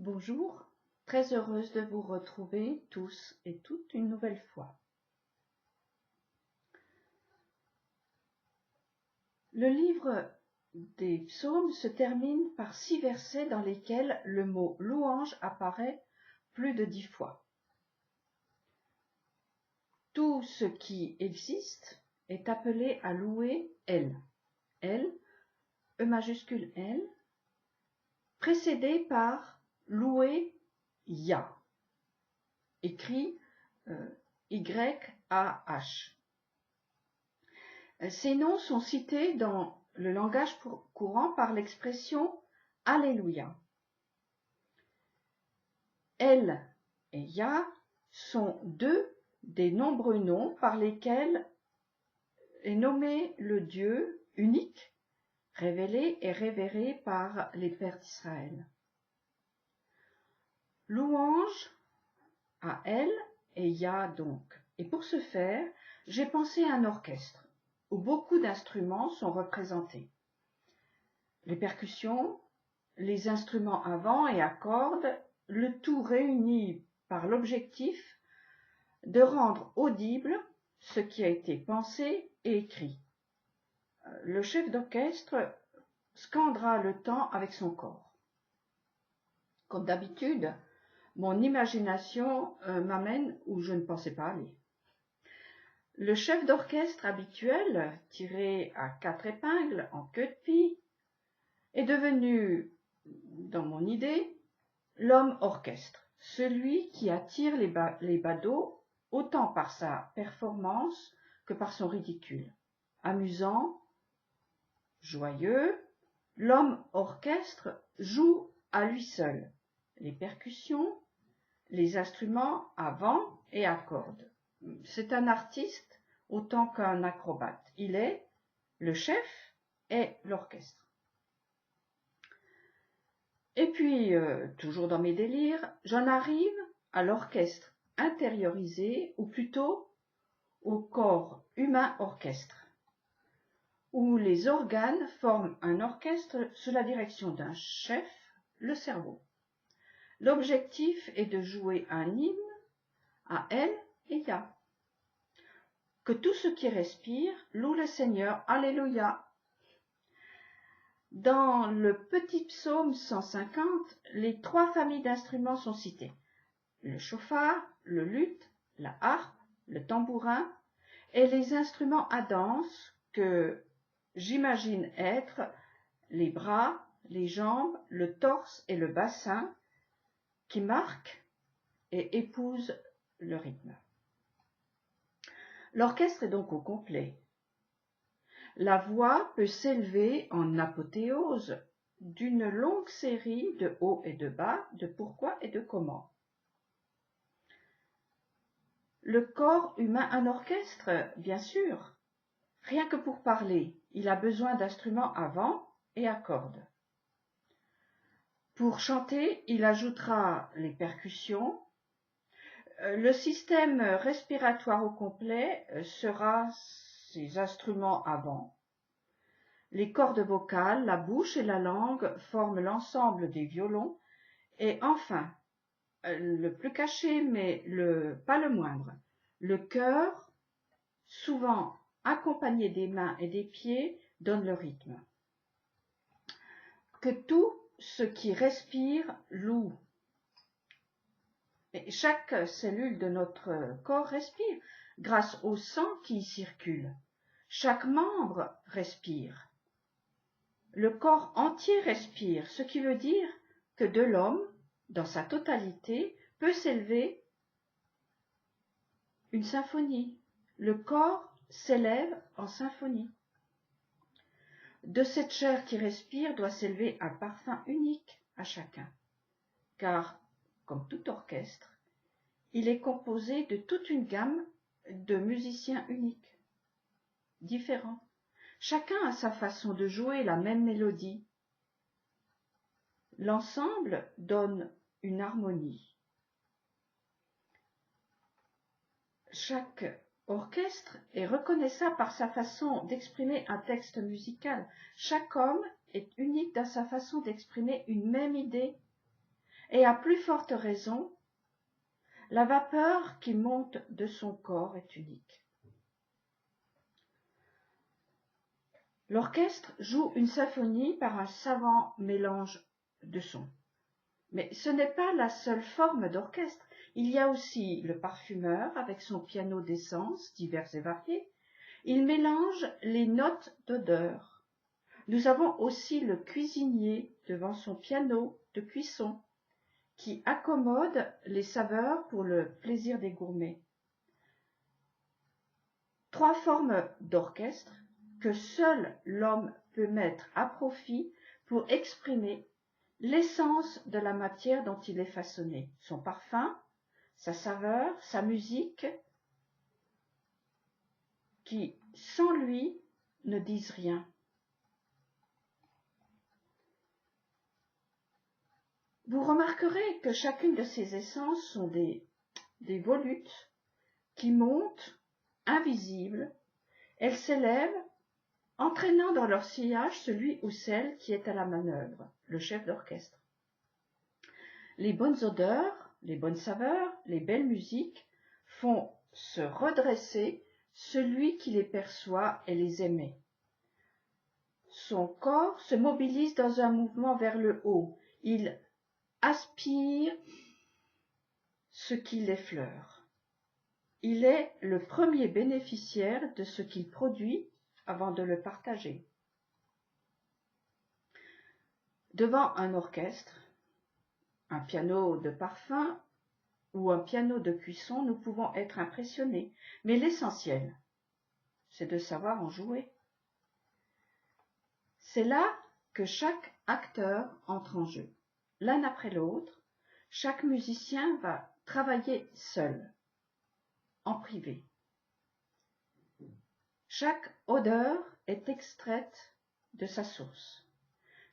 Bonjour, très heureuse de vous retrouver tous et toutes une nouvelle fois. Le livre des psaumes se termine par 6 versets dans lesquels le mot louange apparaît plus de 10 fois. Tout ce qui existe est appelé à louer elle, E majuscule L, précédé par louer Yah, écrit Y-A-H. Ces noms sont cités dans le langage courant par l'expression Alléluia. El et Yah sont deux des nombreux noms par lesquels est nommé le Dieu unique, révélé et révéré par les pères d'Israël. Louange à El et Yah donc. Et pour ce faire, j'ai pensé à un orchestre où beaucoup d'instruments sont représentés. Les percussions, les instruments à vent et à cordes, le tout réuni par l'objectif de rendre audible ce qui a été pensé et écrit. Le chef d'orchestre scandera le temps avec son corps. Comme d'habitude, mon imagination m'amène où je ne pensais pas aller. Le chef d'orchestre habituel, tiré à 4 épingles en queue de pie, est devenu, dans mon idée, l'homme orchestre, celui qui attire les badauds autant par sa performance que par son ridicule. Amusant, joyeux, l'homme orchestre joue à lui seul les percussions, les instruments à vent et à cordes. C'est un artiste autant qu'un acrobate. Il est le chef et l'orchestre. Et puis, toujours dans mes délires, j'en arrive à l'orchestre intériorisé, ou plutôt au corps humain orchestre, où les organes forment un orchestre sous la direction d'un chef, le cerveau. L'objectif est de jouer un hymne à El et Yah. Que tout ce qui respire loue le Seigneur, Alléluia. Dans le petit psaume 150, les 3 familles d'instruments sont citées. Le chauffard, le luth, la harpe, le tambourin et les instruments à danse que j'imagine être les bras, les jambes, le torse et le bassin qui marquent et épousent le rythme. L'orchestre est donc au complet. La voix peut s'élever en apothéose d'une longue série de hauts et de bas, de pourquoi et de comment. Le corps humain un orchestre, bien sûr. Rien que pour parler, il a besoin d'instruments à vent et à cordes. Pour chanter, il ajoutera les percussions. Le système respiratoire au complet sera ces instruments à vent. Les cordes vocales, la bouche et la langue forment l'ensemble des violons. Et enfin, le plus caché, mais pas le moindre, le cœur, souvent accompagné des mains et des pieds, donne le rythme. Que tout ce qui respire loue. Et chaque cellule de notre corps respire grâce au sang qui y circule. Chaque membre respire. Le corps entier respire, ce qui veut dire que de l'homme, dans sa totalité, peut s'élever une symphonie. Le corps s'élève en symphonie. De cette chair qui respire doit s'élever un parfum unique à chacun, car, comme tout orchestre, il est composé de toute une gamme de musiciens uniques, différents. Chacun a sa façon de jouer la même mélodie. L'ensemble donne une harmonie. Chaque orchestre est reconnaissable par sa façon d'exprimer un texte musical. Chaque homme est unique dans sa façon d'exprimer une même idée. et à plus forte raison, la vapeur qui monte de son corps est unique. L'orchestre joue une symphonie par un savant mélange de sons. Mais ce n'est pas la seule forme d'orchestre. Il y a aussi le parfumeur avec son piano d'essence divers et variés. Il mélange les notes d'odeur. Nous avons aussi le cuisinier devant son piano de cuisson qui accommode les saveurs pour le plaisir des gourmets. 3 formes d'orchestre que seul l'homme peut mettre à profit pour exprimer l'essence de la matière dont il est façonné, son parfum, sa saveur, sa musique, qui, sans lui, ne disent rien. Vous remarquerez que chacune de ces essences sont des volutes qui montent, invisibles. Elles s'élèvent, entraînant dans leur sillage celui ou celle qui est à la manœuvre, le chef d'orchestre. Les bonnes odeurs, les bonnes saveurs, les belles musiques font se redresser celui qui les perçoit et les émet. Son corps se mobilise dans un mouvement vers le haut. Il aspire ce qui l'effleure. Il est le premier bénéficiaire de ce qu'il produit avant de le partager. Devant un orchestre, un piano de parfum ou un piano de cuisson, nous pouvons être impressionnés, mais l'essentiel, c'est de savoir en jouer. C'est là que chaque acteur entre en jeu. L'un après l'autre, chaque musicien va travailler seul, en privé. Chaque odeur est extraite de sa source.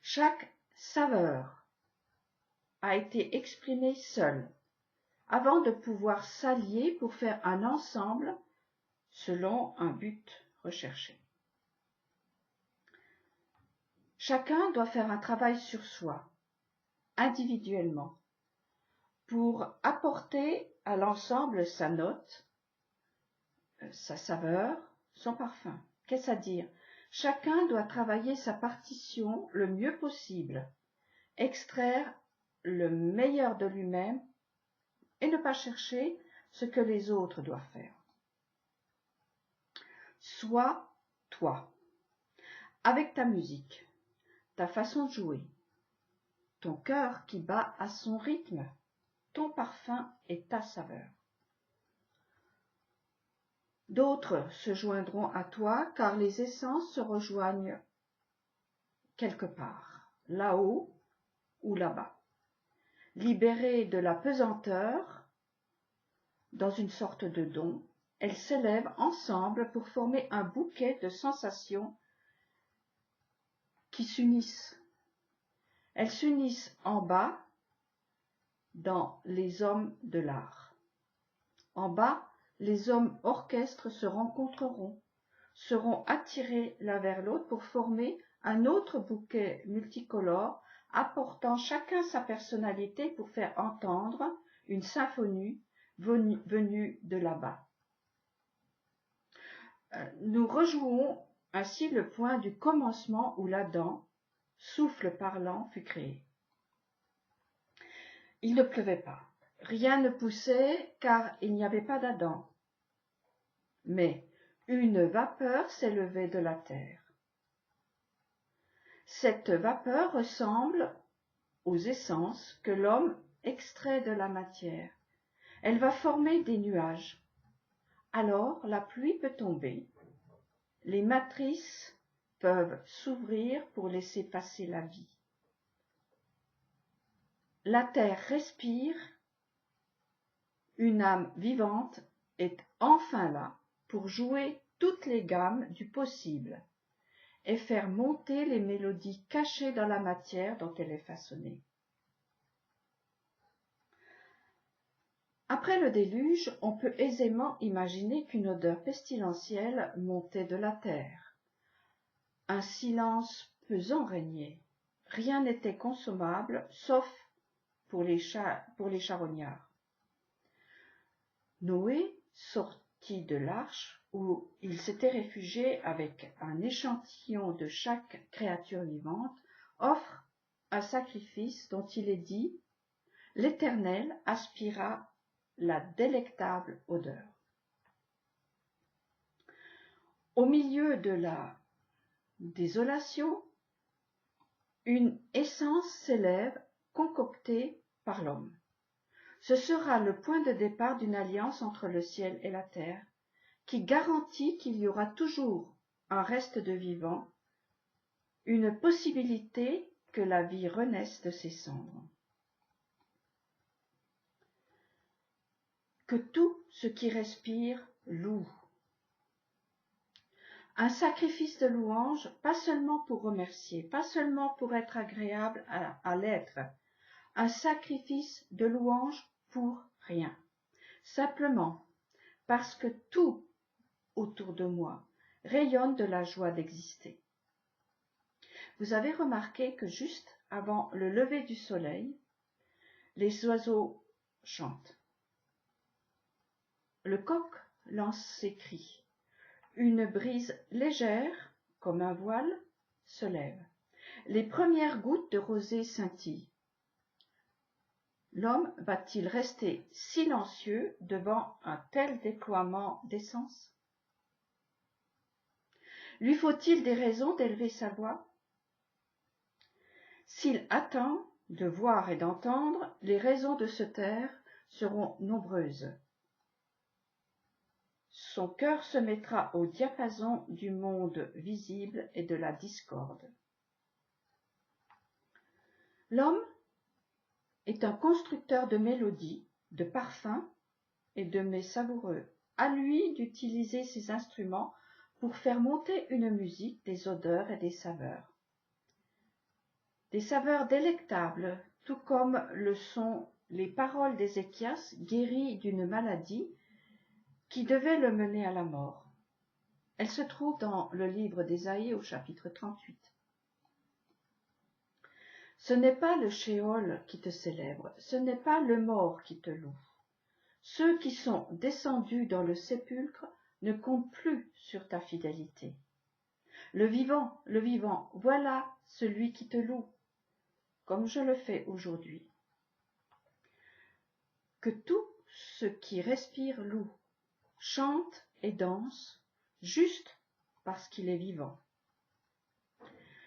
Chaque saveur a été exprimée seule, avant de pouvoir s'allier pour faire un ensemble selon un but recherché. Chacun doit faire un travail sur soi, individuellement, pour apporter à l'ensemble sa note, sa saveur, son parfum. Qu'est-ce à dire? Chacun doit travailler sa partition le mieux possible, extraire le meilleur de lui-même et ne pas chercher ce que les autres doivent faire. Sois toi, avec ta musique, ta façon de jouer, ton cœur qui bat à son rythme, ton parfum et ta saveur. D'autres se joindront à toi car les essences se rejoignent quelque part, là-haut ou là-bas. Libérées de la pesanteur, dans une sorte de don, elles s'élèvent ensemble pour former un bouquet de sensations qui s'unissent. Elles s'unissent en bas dans les hommes de l'art. En bas, les hommes orchestres se rencontreront, seront attirés l'un vers l'autre pour former un autre bouquet multicolore, apportant chacun sa personnalité pour faire entendre une symphonie venue de là-bas. Nous rejouons ainsi le point du commencement où l'Adam, souffle parlant, fut créé. Il ne pleuvait pas, rien ne poussait car il n'y avait pas d'Adam. Mais une vapeur s'élevait de la terre. Cette vapeur ressemble aux essences que l'homme extrait de la matière. Elle va former des nuages. Alors la pluie peut tomber. Les matrices peuvent s'ouvrir pour laisser passer la vie. La terre respire. Une âme vivante est enfin là pour jouer toutes les gammes du possible et faire monter les mélodies cachées dans la matière dont elle est façonnée. Après le déluge, on peut aisément imaginer qu'une odeur pestilentielle montait de la terre. Un silence pesant régnait. Rien n'était consommable, sauf pour les charognards. Noé sortit de l'arche où il s'était réfugié avec un échantillon de chaque créature vivante, offre un sacrifice dont il est dit « L'Éternel aspira la délectable odeur ». Au milieu de la désolation, une essence s'élève concoctée par l'homme. Ce sera le point de départ d'une alliance entre le ciel et la terre, qui garantit qu'il y aura toujours un reste de vivant, une possibilité que la vie renaisse de ses cendres. Que tout ce qui respire loue. Un sacrifice de louange, pas seulement pour remercier, pas seulement pour être agréable à l'être, un sacrifice de louange pour rien, simplement parce que tout autour de moi rayonne de la joie d'exister. Vous avez remarqué que juste avant le lever du soleil, les oiseaux chantent. Le coq lance ses cris. Une brise légère, comme un voile, se lève. Les premières gouttes de rosée scintillent. L'homme va-t-il rester silencieux devant un tel déploiement d'essence? Lui faut-il des raisons d'élever sa voix? S'il attend de voir et d'entendre, les raisons de se taire seront nombreuses. Son cœur se mettra au diapason du monde visible et de la discorde. L'homme est un constructeur de mélodies, de parfums et de mets savoureux. À lui d'utiliser ses instruments pour faire monter une musique des odeurs et des saveurs. Des saveurs délectables, tout comme le sont les paroles d'Ézéchias guéri d'une maladie qui devait le mener à la mort. Elle se trouve dans le livre d'Ésaïe au chapitre 38. Ce n'est pas le Sheol qui te célèbre, ce n'est pas le mort qui te loue. Ceux qui sont descendus dans le sépulcre ne comptent plus sur ta fidélité. Le vivant, voilà celui qui te loue, comme je le fais aujourd'hui. Que tout ce qui respire loue, chante et danse, juste parce qu'il est vivant.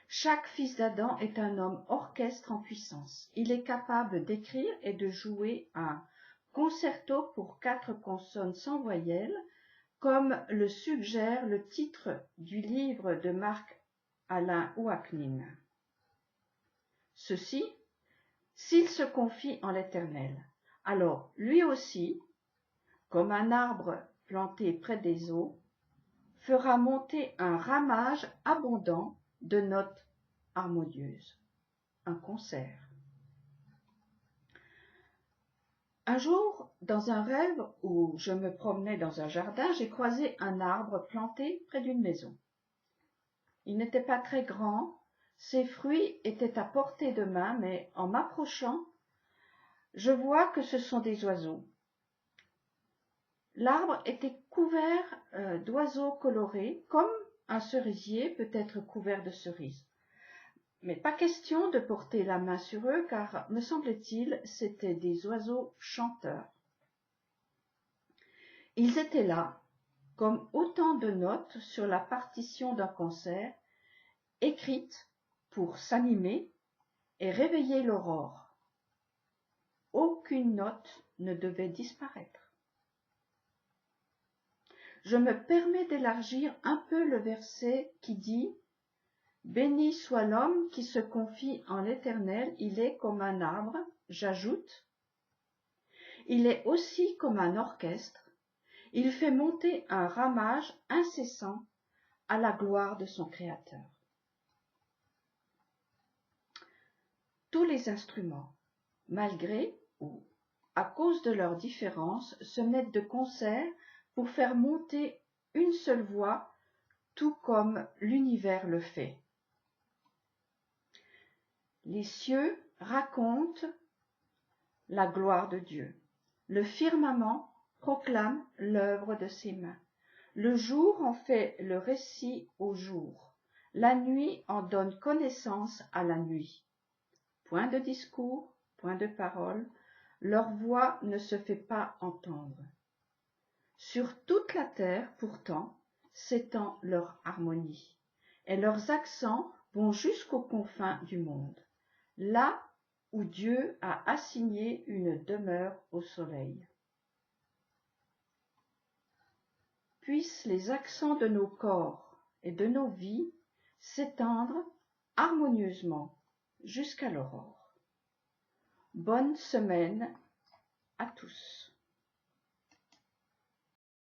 Chaque fils d'Adam est un homme orchestre en puissance. Il est capable d'écrire et de jouer un concerto pour 4 consonnes sans voyelles, comme le suggère le titre du livre de Marc-Alain Ouaknin. Ceci, s'il se confie en l'Éternel, alors lui aussi, comme un arbre planté près des eaux, fera monter un ramage abondant de notes harmonieuses. Un concert. Un jour, dans un rêve où je me promenais dans un jardin, j'ai croisé un arbre planté près d'une maison. Il n'était pas très grand, ses fruits étaient à portée de main, mais en m'approchant, je vois que ce sont des oiseaux. L'arbre était couvert d'oiseaux colorés, comme un cerisier peut être couvert de cerises. Mais pas question de porter la main sur eux, car, me semble-t-il, c'étaient des oiseaux chanteurs. Ils étaient là, comme autant de notes sur la partition d'un concert, écrites pour s'animer et réveiller l'aurore. Aucune note ne devait disparaître. Je me permets d'élargir un peu le verset qui dit « Béni soit l'homme qui se confie en l'Éternel, il est comme un arbre », j'ajoute « Il est aussi comme un orchestre, il fait monter un ramage incessant à la gloire de son Créateur. » Tous les instruments, malgré ou à cause de leurs différences, se mettent de concert pour faire monter une seule voix, tout comme l'univers le fait. Les cieux racontent la gloire de Dieu. Le firmament proclame l'œuvre de ses mains. Le jour en fait le récit au jour. La nuit en donne connaissance à la nuit. Point de discours, point de parole, leur voix ne se fait pas entendre. Sur toute la terre, pourtant, s'étend leur harmonie, et leurs accents vont jusqu'aux confins du monde, là où Dieu a assigné une demeure au soleil. Puissent les accents de nos corps et de nos vies s'étendre harmonieusement jusqu'à l'aurore. Bonne semaine à tous.